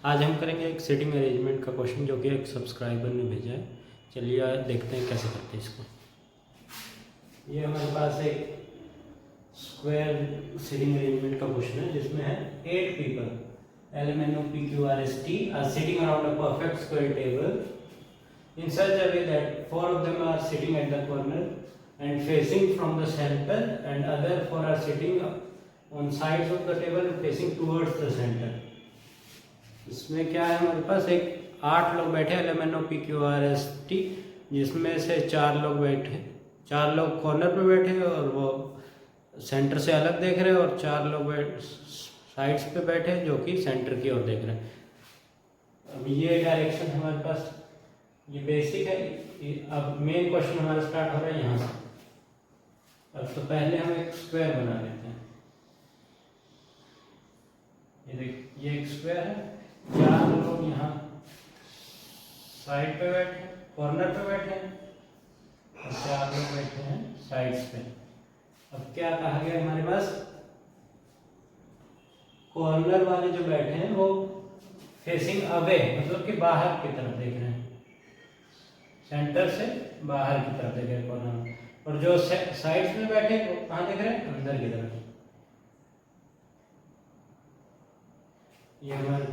आज हम करेंगे एक सीटिंग अरेंजमेंट का क्वेश्चन जो कि एक सब्सक्राइबर ने भेजा है। चलिए आज देखते हैं कैसे करते हैं इसको। ये हमारे पास एक स्क्वायर सीटिंग अरेंजमेंट का क्वेश्चन है जिसमें है 8 people LMNOPQRST are sitting around a perfect square table in such a way that 4 of them are sitting at the corner and facing from the center and other 4 are sitting on sides of the table facing towards the center। इसमें क्या है, हमारे पास एक 8 लोग बैठे LMNOPQRST जिसमें से 4 लोग बैठे, 4 लोग कॉर्नर पे बैठे और वो सेंटर से अलग देख रहे हैं और 4 लोग साइड्स पे बैठे जो कि सेंटर की ओर देख रहे हैं। अब ये डायरेक्शन हमारे पास ये बेसिक है। अब मेन क्वेश्चन हमारा स्टार्ट हो रहा है यहाँ से। अब तो पहले हम एक स्क्वायर बना लेते हैं। ये देख, ये एक स्क्वायर है। 4 लोग यहाँ साइड पे बैठे, कॉर्नर पे बैठे हैं और 4 लोग बैठे हैं साइड्स पे। अब क्या कहा गया हमारे पास, कॉर्नर वाले जो बैठे हैं वो फेसिंग अवे मतलब कि बाहर की तरफ देख रहे हैं, सेंटर से बाहर की तरफ देख रहे हैं कॉर्नर, और जो साइड्स में बैठे वो कहाँ देख रहे हैं, अंदर की तरफ। ये हमारे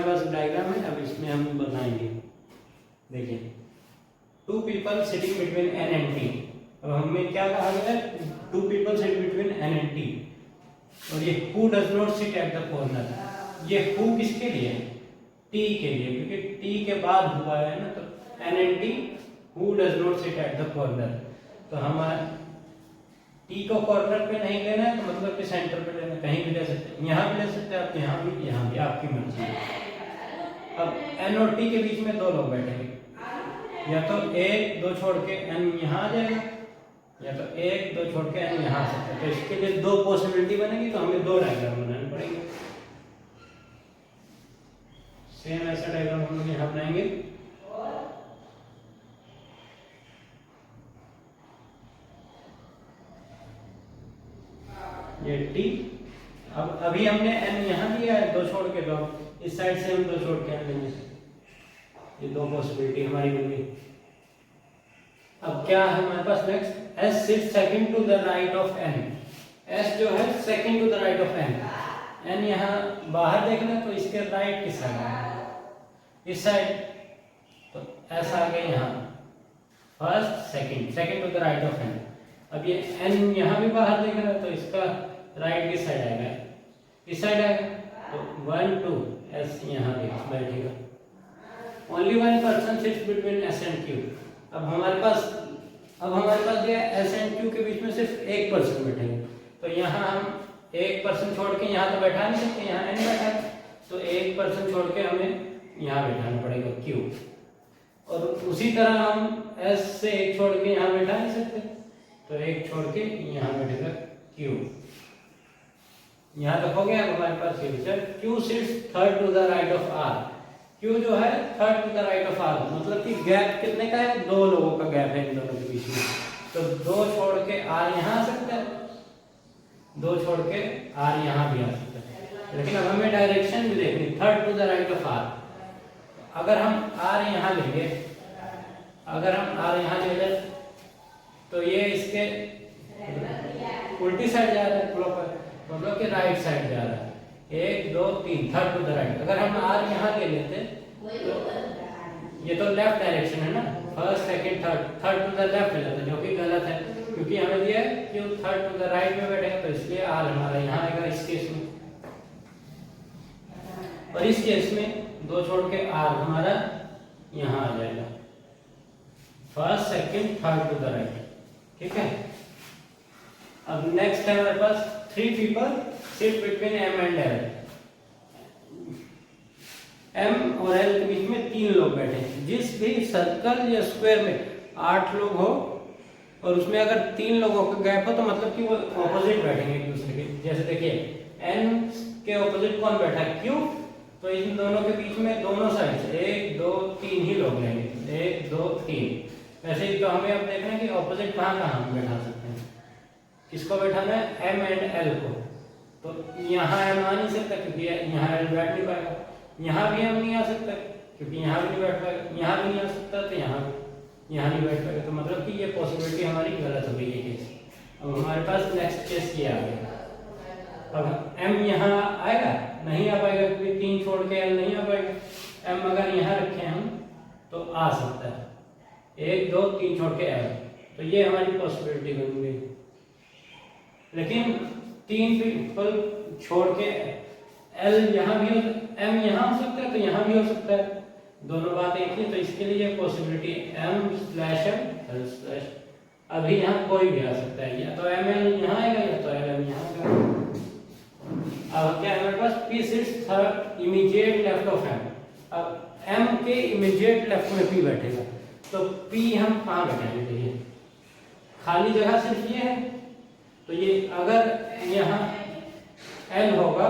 पास डायग्राम है। अब इसमें हम बनाएंगे, देखिए 2 people sitting between N and T। अब हमें क्या कहा गया है, 2 people sit between N and T, और ये who does not sit at the corner, ये who किसके लिए है, T के लिए, क्योंकि T के बाद हुआ है ना, तो N and T who does not sit at the corner। तो हमारा T को कॉर्नर पे नहीं लेना है तो मतलब कि सेंटर पे लेना, कहीं भी ले सकते हैं, यहाँ भी ले सकते हैं आप, यहाँ भी आपकी मर्जी है। अब N और T के बीच में 2 लोग बैठेंगे, या तो 1 2 छोड़ के N यहाँ आ जाएगा, या तो 1 2 छोड़ के N यहाँ आ सकता है। तो इसके लिए 2 पॉसिबिलिटी बनेगी, तो हमें 2 डायग्राम बनाने पड़ेंगे। सेम ऐसा डायग्राम हम लोग यहाँ बनाएंगे। ये T, अब अभी हमने N यहाँ दिया है 2 छोड़ के, तो इस साइड से हम 2 छोड़ के N लेंगे। ये 2 पॉसिबिलिटी हमारी बन गई। अब क्या है हमारे पास next, S sit second to the right of N। S जो है second to the right of N। N यहाँ बाहर देखना तो इसके राइट की साइड है, इस साइड, तो S आ गया यहाँ first second to the right of N। अब ये N यहाँ भी बाहर देख रहा है तो इसका राइट की साइड आएगा, इस साइड आएगा, तो 1 2 S यहाँ बैठेगा। Only 1 person sits between S and Q। अब हमारे पास ये S and Q के बीच में सिर्फ 1 person बैठेंगे, तो यहाँ हम 1 person छोड़ के यहाँ तो बैठा नहीं सकते, यहाँ N बैठा है, तो 1 person छोड़ के हमें यहाँ बैठाना पड़ेगा Q। और उसी तरह हम S से 1 छोड़ के यहाँ बैठा नहीं सकते, तो 1 छोड़ के यहाँ बैठेगा Q। यहाँ तक हो गया। अब हमारे पास ये विचार, Q sits third to the right of R। Q जो है third to the right of R, मतलब कि गैप कितने का है, 2 लोगों का गैप है इन दोनों के बीच में, तो 2 छोड़ के R यहाँ आ सकता है, 2 छोड़ के R यहाँ भी आ सकता है। लेकिन अब हमें डायरेक्शन भी देखनी, third to the right of R। अगर हम R यहाँ लेंगे, तो ये इसके उल्टी साइड जा रहा है, प्रॉपर मतलब कि राइट साइड जा रहा है, 1 2 3 थर्ड टू द राइट। अगर हम R यहाँ ले लेते तो ये तो लेफ्ट डायरेक्शन है ना, first second third to the left हो जाता है, जो कि गलत है, क्योंकि हमें दिया है कि थर्ड टू द राइट में बैठेगा, तो इसलिए R हमारा यहाँ आएगा इस केस में। और इस केस में 2 छोड़ के R हमारा यहाँ आ जाएगा, first second third to the right. ठीक है। अब नेक्स्ट है हमारे पास 3 people sit between M and L। M और L के बीच में 3 लोग बैठे हैं। जिस भी सर्कल या स्क्वायर में 8 लोग हो और उसमें अगर 3 लोगों का गैप हो तो मतलब कि वो ऑपोजिट बैठेंगे एक दूसरे के। जैसे देखिए N के ऑपोजिट कौन बैठा है, Q, तो इन दोनों के बीच में दोनों साइड से 1 2 3 ही लोग लेंगे, 1 2 3। वैसे ही तो हमें अब देखना है कि ऑपोजिट कहाँ हम बैठा सकते हैं, किसको बैठाना है, M and L को। तो यहाँ m आ नहीं सकता क्योंकि यहाँ l बैठ नहीं पाएगा, यहाँ भी m नहीं आ सकता क्योंकि यहाँ भी नहीं बैठ पाएगा, यहाँ भी नहीं आ सकता तो यहाँ नहीं बैठ पाएगा। तो मतलब कि ये पॉसिबिलिटी हमारी गलत हो गई है केस। अब हमारे पास नेक्स्ट केस ये आ गया। अब m यहाँ आएगा, नहीं आ पाएगा क्योंकि 3 छोड़ के l नहीं आ पाएगा। m अगर यहाँ रखे हम तो आ सकता है, 1 2 3 छोड़ के l, तो ये हमारी पॉसिबिलिटी बन गई। लेकिन 3 पीपल छोड़ के l यहाँ भी m यहाँ हो सकता है तो यहाँ भी हो सकता है, दोनों बात एक ही। तो इसके लिए पॉसिबिलिटी m/l/l/, अभी यहाँ कोई भी आ सकता है, या तो ml यहाँ आएगा या तो lm यहाँ आएगा। अब क्या है हमारे पास p sits immediate left of m। अब m के इमीडिएट लेफ्ट में p बैठेगा, तो p हम कहाँ बैठाएंगे? देखिए खाली जगह सिर्फ ये है, तो ये अगर यहाँ l होगा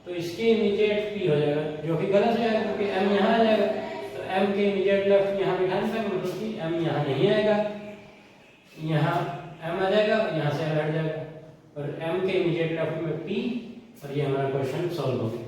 तो इसके इमीडिएट p हो जाएगा, जो कि गलत हो जाएगा क्योंकि m यहाँ आ जाएगा। तो m के इमीडिएट लेफ्ट यहाँ बिठा नहीं पाएंगे, मतलब कि m यहाँ नहीं आएगा, यहाँ m आ जाएगा, यहाँ से l हट जाएगा, और m के इमीडिएट लेफ्ट में p, और ये हमारा क्वेश्चन सॉल्व हो गया।